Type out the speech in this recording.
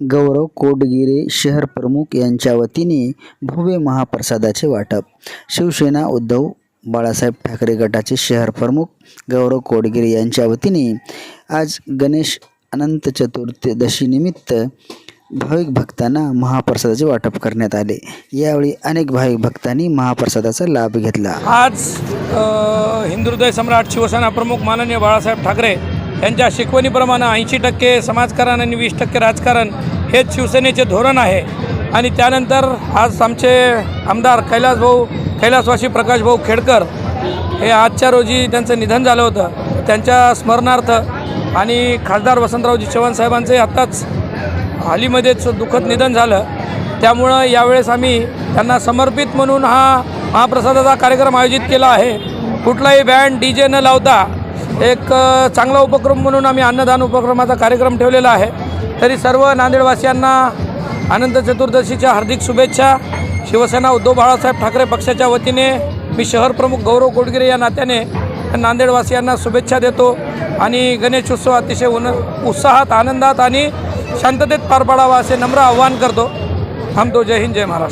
गौरव कोडगिरे शहर प्रमुख यांच्या वतीने भव्य महाप्रसादाचे वाटप। शिवसेना उद्धव बाळासाहेब ठाकरे गटाचे शहर प्रमुख गौरव कोडगिरे यांच्या वतीने आज गणेश अनंत चतुर्दशी निमित्त भाविक भक्तांना महाप्रसादाचे वाटप करण्यात आले। यावेळी अनेक भाविक भक्तांनी महाप्रसादाचा लाभ घेतला। आज हिंदुहृदय सम्राट शिवसेना प्रमुख माननीय बाळासाहेब ठाकरे यांच्या शिकवणीप्रमाणे 80% समाजकारण आणि 20% राजकारण हेच शिवसेनेचे धोरण आहे। आणि त्यानंतर आज आमचे आमदार कैलासवासी प्रकाशभाऊ खेडकर हे आजच्या रोजी त्यांचं निधन झालं होतं। त्यांच्या स्मरणार्थ आणि खासदार वसंतरावजी चव्हाण साहेबांचे आत्ताच हालीमध्येच दुःखद निधन झालं, त्यामुळं यावेळेस आम्ही त्यांना समर्पित म्हणून हा महाप्रसादाचा कार्यक्रम आयोजित केला आहे। कुठलाही बँड DJ न लावता एक चांगला उपक्रम म्हणून आम्ही अन्नदान उपक्रमाचा कार्यक्रम ठेवलेला आहे। तरी सर्व नांदेडवासियांना अनंत चतुर्दशीच्या हार्दिक शुभेच्छा। शिवसेना उद्धव बाळासाहेब ठाकरे पक्षाच्या वतीने मी शहर प्रमुख गौरव कोडगिरे या नात्याने नांदेडवासियांना शुभेच्छा देतो आणि गणेशोत्सव अतिशय उत्साहात, आनंदात आणि शांततेत पार पाडावा असे नम्र आवाहन करतो। थांबतो। जय हिंद, जय महाराष्ट्र।